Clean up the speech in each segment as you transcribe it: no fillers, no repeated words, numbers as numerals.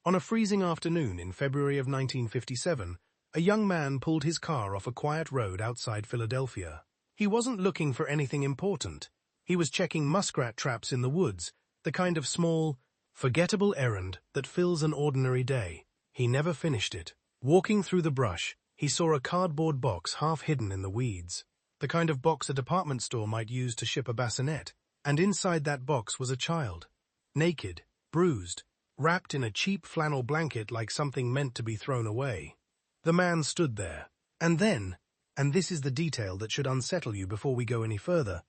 On a freezing afternoon in February of 1957, a young man pulled his car off a quiet road outside Philadelphia. He wasn't looking for anything important. He was checking muskrat traps in the woods, the kind of small, forgettable errand that fills an ordinary day. He never finished it. Walking through the brush, he saw a cardboard box half hidden in the weeds, the kind of box a department store might use to ship a bassinet. And inside that box was a child, naked, bruised, wrapped in a cheap flannel blanket like something meant to be thrown away. The man stood there, and then, and this is the detail that should unsettle you before we go any further,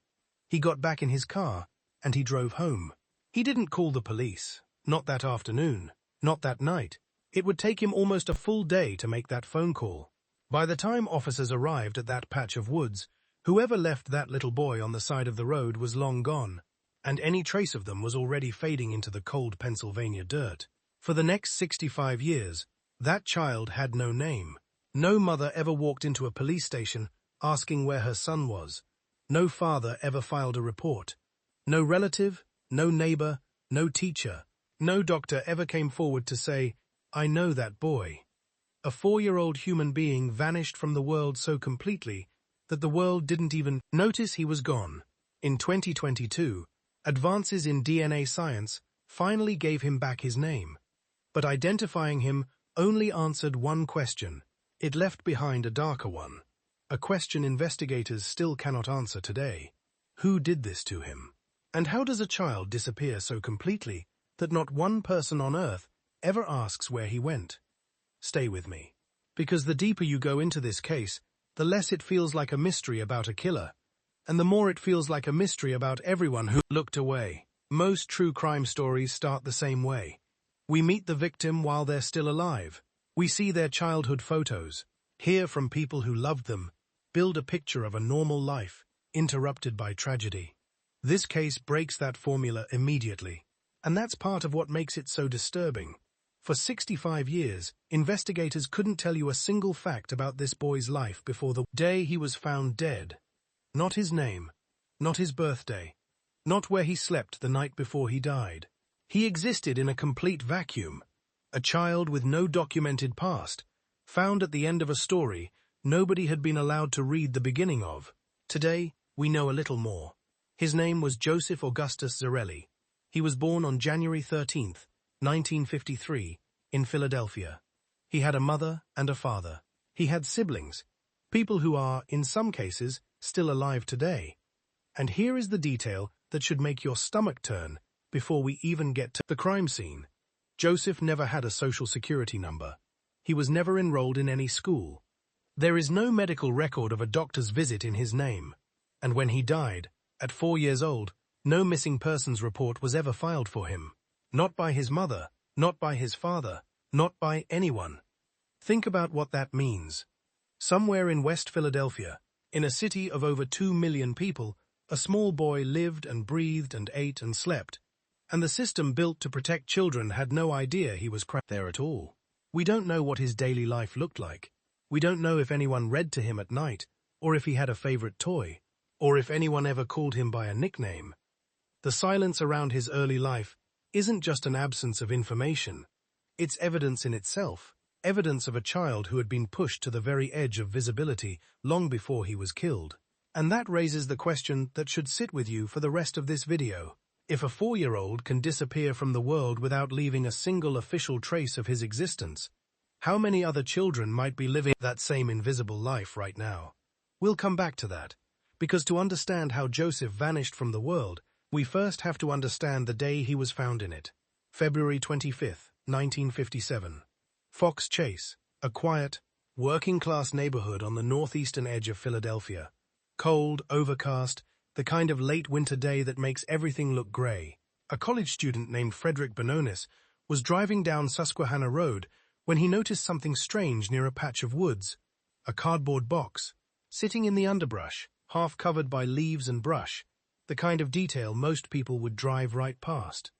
he got back in his car, and he drove home. He didn't call the police, not that afternoon, not that night. It would take him almost a full day to make that phone call. By the time officers arrived at that patch of woods, whoever left that little boy on the side of the road was long gone, and any trace of them was already fading into the cold Pennsylvania dirt. For the next 65 years, that child had no name. No mother ever walked into a police station asking where her son was. No father ever filed a report. No relative, no neighbor, no teacher, no doctor ever came forward to say, "I know that boy." A 4-year-old human being vanished from the world so completely that the world didn't even notice he was gone. In 2022, advances in DNA science finally gave him back his name. But identifying him only answered one question. It left behind a darker one. A question investigators still cannot answer today. Who did this to him? And how does a child disappear so completely that not one person on Earth ever asks where he went? Stay with me. Because the deeper you go into this case, the less it feels like a mystery about a killer, and the more it feels like a mystery about everyone who looked away. Most true crime stories start the same way. We meet the victim while they're still alive. We see their childhood photos, hear from people who loved them, build a picture of a normal life, interrupted by tragedy. This case breaks that formula immediately, and that's part of what makes it so disturbing. For 65 years, investigators couldn't tell you a single fact about this boy's life before the day he was found dead. Not his name, not his birthday, not where he slept the night before he died. He existed in a complete vacuum. A child with no documented past, found at the end of a story nobody had been allowed to read the beginning of. Today, we know a little more. His name was Joseph Augustus Zarelli. He was born on January 13, 1953, in Philadelphia. He had a mother and a father. He had siblings, people who are, in some cases, still alive today. And here is the detail that should make your stomach turn before we even get to the crime scene. Joseph never had a social security number. He was never enrolled in any school. There is no medical record of a doctor's visit in his name. And when he died, at 4 years old, no missing persons report was ever filed for him. Not by his mother, not by his father, not by anyone. Think about what that means. Somewhere in West Philadelphia, in a city of over 2 million people, a small boy lived and breathed and ate and slept, and the system built to protect children had no idea he was there at all. We don't know what his daily life looked like. We don't know if anyone read to him at night, or if he had a favorite toy, or if anyone ever called him by a nickname. The silence around his early life isn't just an absence of information. It's evidence in itself, evidence of a child who had been pushed to the very edge of visibility long before he was killed. And that raises the question that should sit with you for the rest of this video. If a 4-year-old can disappear from the world without leaving a single official trace of his existence, how many other children might be living that same invisible life right now? We'll come back to that, because to understand how Joseph vanished from the world, we first have to understand the day he was found in it. February 25, 1957. Fox Chase, a quiet, working-class neighborhood on the northeastern edge of Philadelphia. Cold, overcast, the kind of late winter day that makes everything look gray. A college student named Frederick Benonis was driving down Susquehanna Road when he noticed something strange near a patch of woods. A cardboard box, sitting in the underbrush, half covered by leaves and brush, the kind of detail most people would drive right past.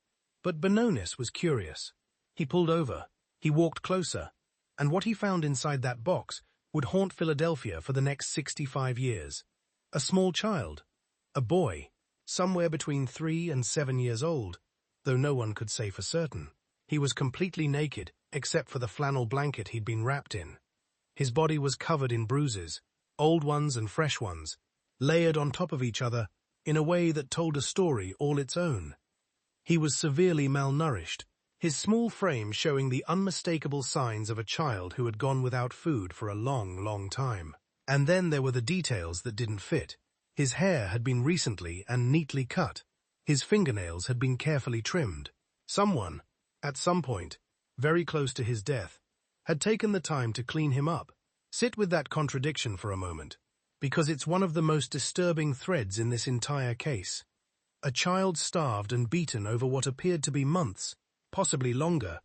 But Benonis was curious. He pulled over, he walked closer, and what he found inside that box would haunt Philadelphia for the next 65 years. A small child, a boy, somewhere between 3 and 7 years old, though no one could say for certain. He was completely naked, except for the flannel blanket he'd been wrapped in. His body was covered in bruises, old ones and fresh ones, layered on top of each other in a way that told a story all its own. He was severely malnourished, his small frame showing the unmistakable signs of a child who had gone without food for a long, long time. And then there were the details that didn't fit. His hair had been recently and neatly cut. His fingernails had been carefully trimmed. Someone, at some point, very close to his death, had taken the time to clean him up. Sit with that contradiction for a moment, because it's one of the most disturbing threads in this entire case. A child starved and beaten over what appeared to be months, possibly longer,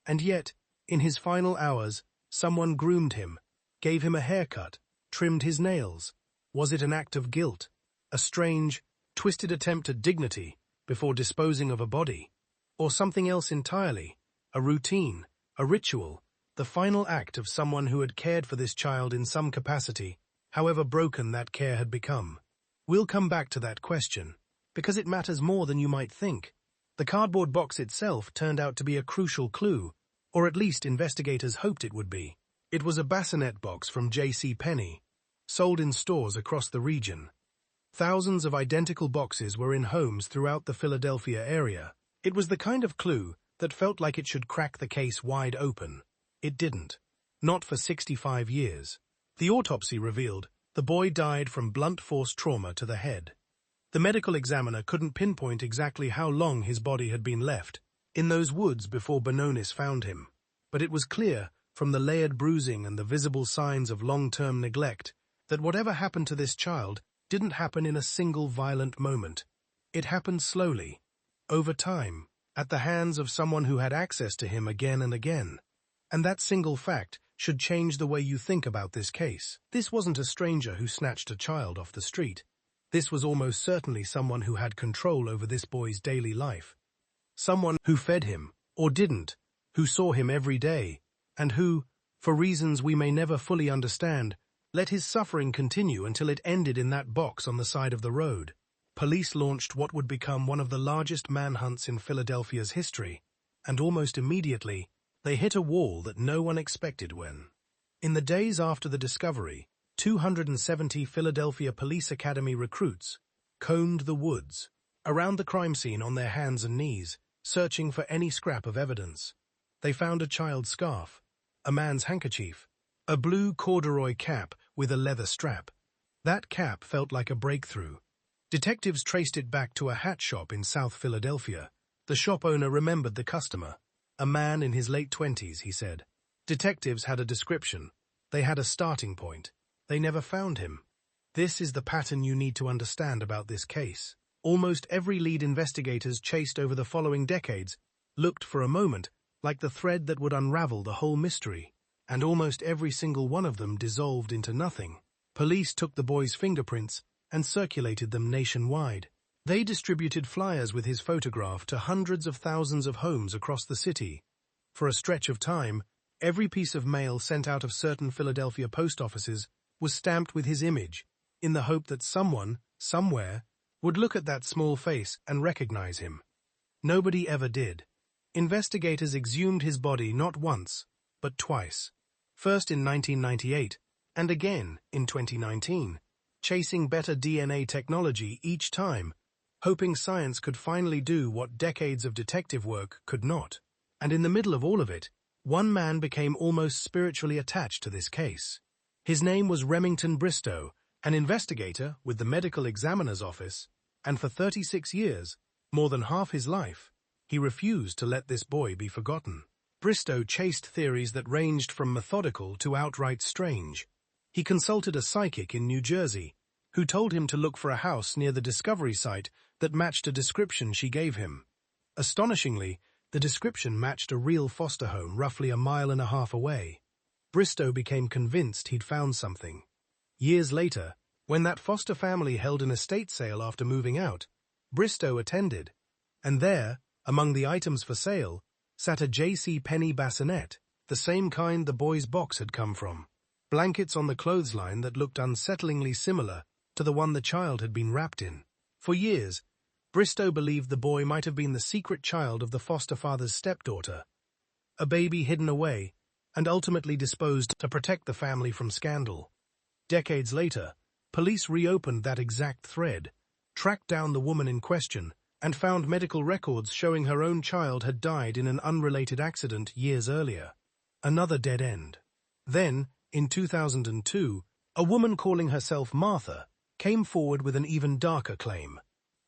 and yet, in his final hours, someone groomed him, gave him a haircut, trimmed his nails. Was it an act of guilt, a strange, twisted attempt at dignity before disposing of a body, or something else entirely, a routine, a ritual, the final act of someone who had cared for this child in some capacity, however broken that care had become? We'll come back to that question, because it matters more than you might think. The cardboard box itself turned out to be a crucial clue, or at least investigators hoped it would be. It was a bassinet box from J.C. Penney, sold in stores across the region. Thousands of identical boxes were in homes throughout the Philadelphia area. It was the kind of clue that felt like it should crack the case wide open. It didn't. Not for 65 years. The autopsy revealed the boy died from blunt force trauma to the head. The medical examiner couldn't pinpoint exactly how long his body had been left in those woods before Bononis found him, but it was clear from the layered bruising and the visible signs of long-term neglect that whatever happened to this child didn't happen in a single violent moment. It happened slowly, over time, at the hands of someone who had access to him again and again. And that single fact should change the way you think about this case. This wasn't a stranger who snatched a child off the street. This was almost certainly someone who had control over this boy's daily life. Someone who fed him, or didn't, who saw him every day, and who, for reasons we may never fully understand, let his suffering continue until it ended in that box on the side of the road. Police launched what would become one of the largest manhunts in Philadelphia's history, and almost immediately, they hit a wall that no one expected when. In the days after the discovery, 270 Philadelphia Police Academy recruits combed the woods around the crime scene on their hands and knees, searching for any scrap of evidence. They found a child's scarf, a man's handkerchief, a blue corduroy cap with a leather strap. That cap felt like a breakthrough. Detectives traced it back to a hat shop in South Philadelphia. The shop owner remembered the customer. A man in his late 20s, he said. Detectives had a description. They had a starting point. They never found him. This is the pattern you need to understand about this case. Almost every lead investigators chased over the following decades looked for a moment like the thread that would unravel the whole mystery, and almost every single one of them dissolved into nothing. Police took the boy's fingerprints and circulated them nationwide. They distributed flyers with his photograph to hundreds of thousands of homes across the city. For a stretch of time, every piece of mail sent out of certain Philadelphia post offices was stamped with his image, in the hope that someone, somewhere, would look at that small face and recognize him. Nobody ever did. Investigators exhumed his body not once, but twice. First in 1998, and again in 2019, chasing better DNA technology each time, hoping science could finally do what decades of detective work could not. And in the middle of all of it, one man became almost spiritually attached to this case. His name was Remington Bristow, an investigator with the medical examiner's office, and for 36 years, more than half his life, he refused to let this boy be forgotten. Bristow chased theories that ranged from methodical to outright strange. He consulted a psychic in New Jersey, who told him to look for a house near the discovery site that matched a description she gave him. Astonishingly, the description matched a real foster home roughly a mile and a half away. Bristow became convinced he'd found something. Years later, when that foster family held an estate sale after moving out, Bristow attended, and there, among the items for sale, sat a J.C. Penney bassinet, the same kind the boy's box had come from. Blankets on the clothesline that looked unsettlingly similar to the one the child had been wrapped in. For years, Bristow believed the boy might have been the secret child of the foster father's stepdaughter, a baby hidden away, and ultimately disposed to protect the family from scandal. Decades later, police reopened that exact thread, tracked down the woman in question, and found medical records showing her own child had died in an unrelated accident years earlier. Another dead end. Then, in 2002, a woman calling herself Martha came forward with an even darker claim,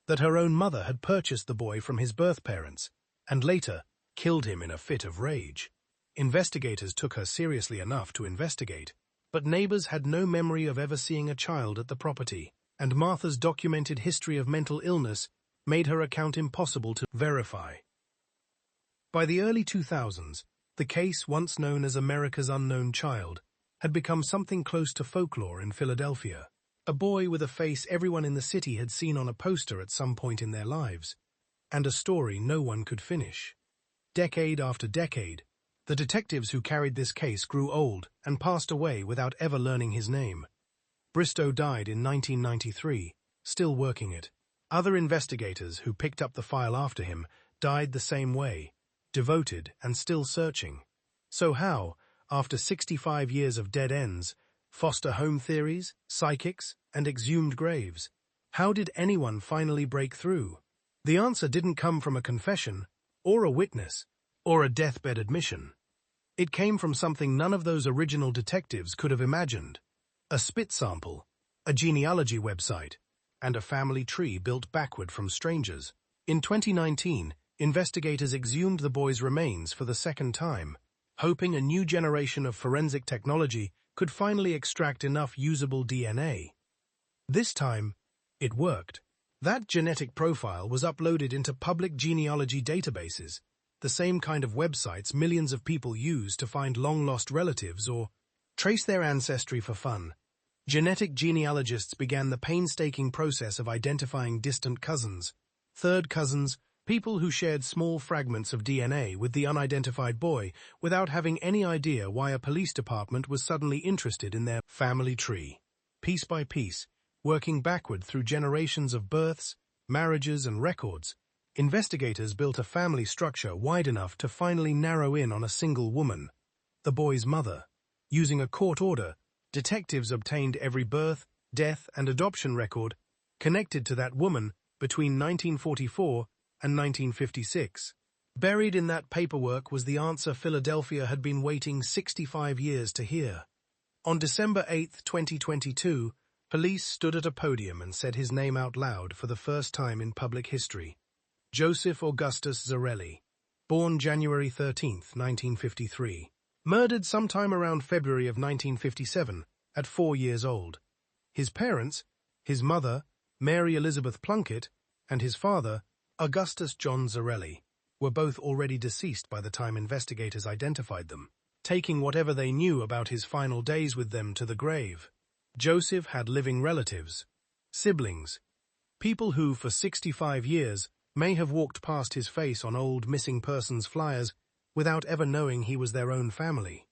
that her own mother had purchased the boy from his birth parents, and later killed him in a fit of rage. Investigators took her seriously enough to investigate, but neighbors had no memory of ever seeing a child at the property, and Martha's documented history of mental illness made her account impossible to verify. By the early 2000s, the case, once known as America's Unknown Child, had become something close to folklore in Philadelphia. A boy with a face everyone in the city had seen on a poster at some point in their lives, and a story no one could finish. Decade after decade, the detectives who carried this case grew old and passed away without ever learning his name. Bristow died in 1993, still working it. Other investigators who picked up the file after him died the same way, devoted and still searching. So how, after 65 years of dead ends, foster home theories, psychics, and exhumed graves, how did anyone finally break through? The answer didn't come from a confession, or a witness, or a deathbed admission. It came from something none of those original detectives could have imagined: a spit sample, a genealogy website, and a family tree built backward from strangers. In 2019, investigators exhumed the boy's remains for the second time, hoping a new generation of forensic technology could finally extract enough usable DNA. This time, it worked. That genetic profile was uploaded into public genealogy databases, the same kind of websites millions of people use to find long-lost relatives or trace their ancestry for fun. Genetic genealogists began the painstaking process of identifying distant cousins, third cousins, people who shared small fragments of DNA with the unidentified boy without having any idea why a police department was suddenly interested in their family tree. Piece by piece, working backward through generations of births, marriages, and records, investigators built a family structure wide enough to finally narrow in on a single woman, the boy's mother. Using a court order, detectives obtained every birth, death, and adoption record connected to that woman between 1944 and 1956. Buried in that paperwork was the answer Philadelphia had been waiting 65 years to hear. On December 8, 2022, police stood at a podium and said his name out loud for the first time in public history. Joseph Augustus Zarelli, born January 13, 1953. Murdered sometime around February of 1957, at 4 years old. His parents, his mother, Mary Elizabeth Plunkett, and his father, Augustus John Zarelli, were both already deceased by the time investigators identified them, taking whatever they knew about his final days with them to the grave. Joseph had living relatives, siblings, people who, for 65 years, may have walked past his face on old missing persons flyers without ever knowing he was their own family.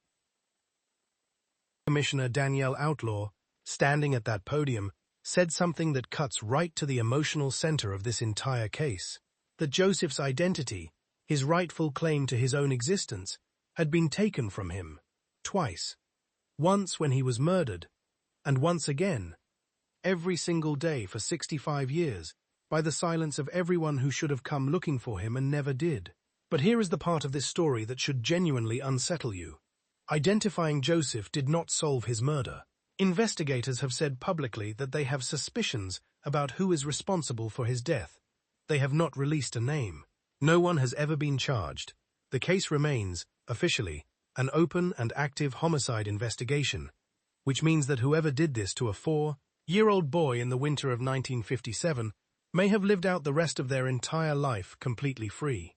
Commissioner Danielle Outlaw, standing at that podium, said something that cuts right to the emotional center of this entire case: that Joseph's identity, his rightful claim to his own existence, had been taken from him, twice. Once when he was murdered, and once again, every single day for 65 years, by the silence of everyone who should have come looking for him and never did. But here is the part of this story that should genuinely unsettle you. Identifying Joseph did not solve his murder. Investigators have said publicly that they have suspicions about who is responsible for his death. They have not released a name. No one has ever been charged. The case remains, officially, an open and active homicide investigation, which means that whoever did this to a 4-year-old boy in the winter of 1957 may have lived out the rest of their entire life completely free.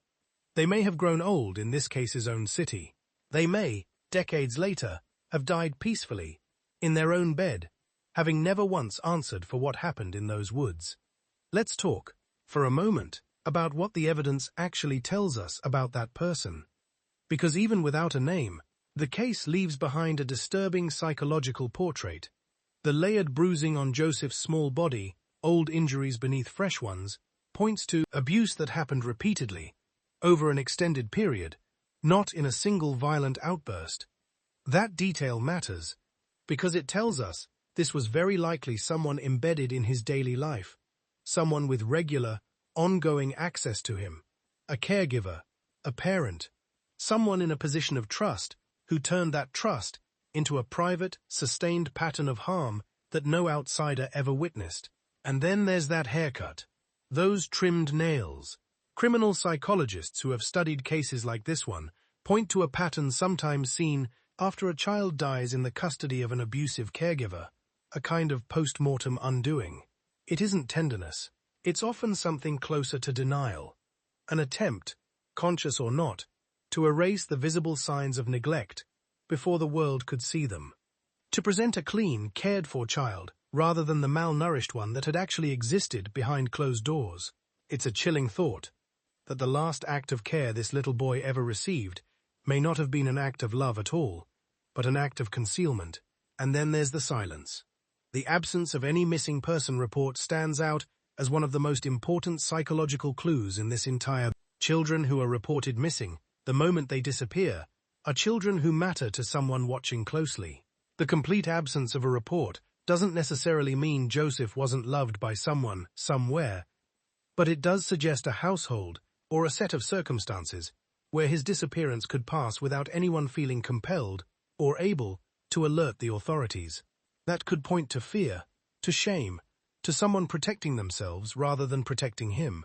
They may have grown old in this case's own city. They may, decades later, have died peacefully, in their own bed, having never once answered for what happened in those woods. Let's talk, for a moment, about what the evidence actually tells us about that person. Because even without a name, the case leaves behind a disturbing psychological portrait. The layered bruising on Joseph's small body, old injuries beneath fresh ones, points to abuse that happened repeatedly, over an extended period, not in a single violent outburst. That detail matters, because it tells us this was very likely someone embedded in his daily life, someone with regular, ongoing access to him, a caregiver, a parent, someone in a position of trust who turned that trust into a private, sustained pattern of harm that no outsider ever witnessed. And then there's that haircut, those trimmed nails. Criminal psychologists who have studied cases like this one point to a pattern sometimes seen after a child dies in the custody of an abusive caregiver, a kind of post-mortem undoing. It isn't tenderness. It's often something closer to denial, an attempt, conscious or not, to erase the visible signs of neglect before the world could see them. To present a clean, cared-for child rather than the malnourished one that had actually existed behind closed doors. It's a chilling thought that the last act of care this little boy ever received may not have been an act of love at all, but an act of concealment. And then there's the silence. The absence of any missing person report stands out as one of the most important psychological clues in this entire. Children who are reported missing, the moment they disappear, are children who matter to someone watching closely. The complete absence of a report doesn't necessarily mean Joseph wasn't loved by someone, somewhere, but it does suggest a household or a set of circumstances where his disappearance could pass without anyone feeling compelled or able to alert the authorities. That could point to fear, to shame, to someone protecting themselves rather than protecting him.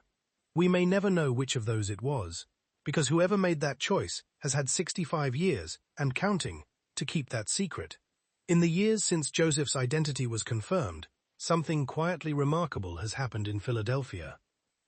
We may never know which of those it was, because whoever made that choice has had 65 years, and counting, to keep that secret. In the years since Joseph's identity was confirmed, something quietly remarkable has happened in Philadelphia.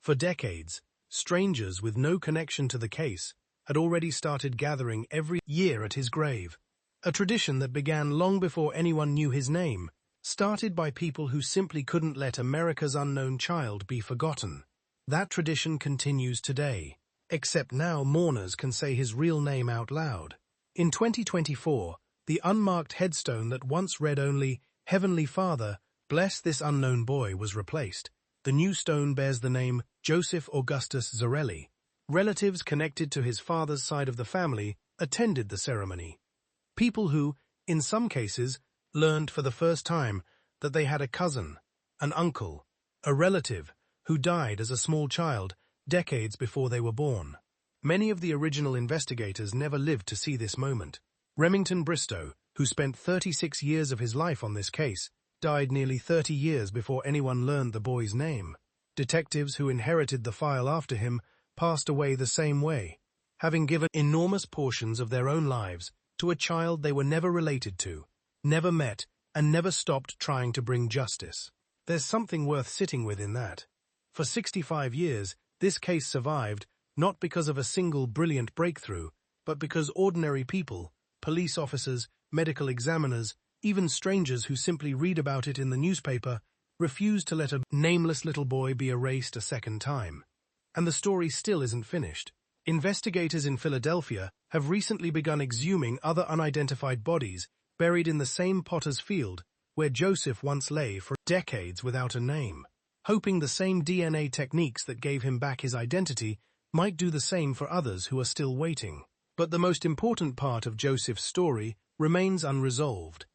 For decades, strangers with no connection to the case had already started gathering every year at his grave, a tradition that began long before anyone knew his name, started by people who simply couldn't let America's unknown child be forgotten. That tradition continues today, except now mourners can say his real name out loud. In 2024, the unmarked headstone that once read only, "Heavenly Father, bless this unknown boy," was replaced. The new stone bears the name Joseph Augustus Zarelli. Relatives connected to his father's side of the family attended the ceremony. People who, in some cases, learned for the first time that they had a cousin, an uncle, a relative who died as a small child decades before they were born. Many of the original investigators never lived to see this moment. Remington Bristow, who spent 36 years of his life on this case, died nearly 30 years before anyone learned the boy's name. Detectives who inherited the file after him passed away the same way, having given enormous portions of their own lives to a child they were never related to, never met, and never stopped trying to bring justice. There's something worth sitting with in that. For 65 years, this case survived not because of a single brilliant breakthrough, but because ordinary people, police officers, medical examiners, even strangers who simply read about it in the newspaper, refused to let a nameless little boy be erased a second time. And the story still isn't finished. Investigators in Philadelphia have recently begun exhuming other unidentified bodies buried in the same potter's field where Joseph once lay for decades without a name, hoping the same DNA techniques that gave him back his identity might do the same for others who are still waiting. But the most important part of Joseph's story remains unresolved.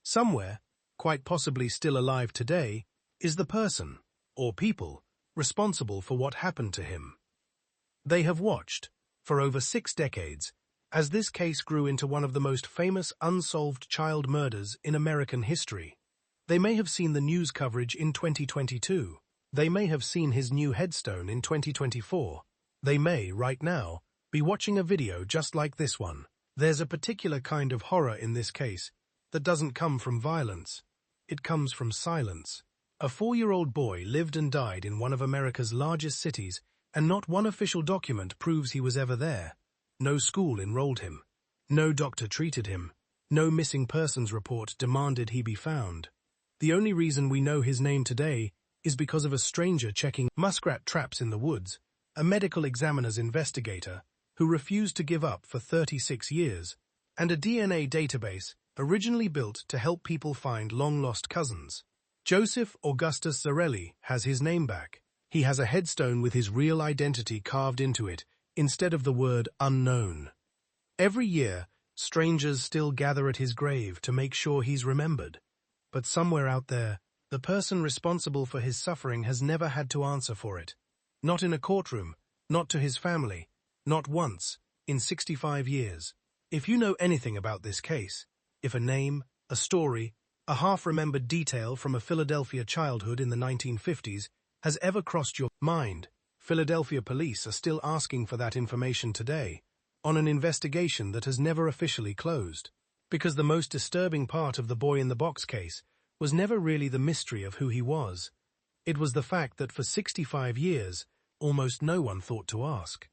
Somewhere, quite possibly still alive today, is the person, or people, responsible for what happened to him. They have watched, for over 6 decades, as this case grew into one of the most famous unsolved child murders in American history. They may have seen the news coverage in 2022. They may have seen his new headstone in 2024. They may, right now, be watching a video just like this one. There's a particular kind of horror in this case that doesn't come from violence. It comes from silence. A 4-year-old boy lived and died in one of America's largest cities, and not one official document proves he was ever there. No school enrolled him. No doctor treated him. No missing persons report demanded he be found. The only reason we know his name today is because of a stranger checking muskrat traps in the woods, a medical examiner's investigator who refused to give up for 36 years, and a DNA database originally built to help people find long-lost cousins. Joseph Augustus Zarelli has his name back. He has a headstone with his real identity carved into it, instead of the word unknown. Every year, strangers still gather at his grave to make sure he's remembered. But somewhere out there, the person responsible for his suffering has never had to answer for it. Not in a courtroom, not to his family, not once, in 65 years. If you know anything about this case, if a name, a story, a half-remembered detail from a Philadelphia childhood in the 1950s has ever crossed your mind, Philadelphia police are still asking for that information today, on an investigation that has never officially closed. Because the most disturbing part of the boy-in-the-box case was never really the mystery of who he was. It was the fact that for 65 years, almost no one thought to ask.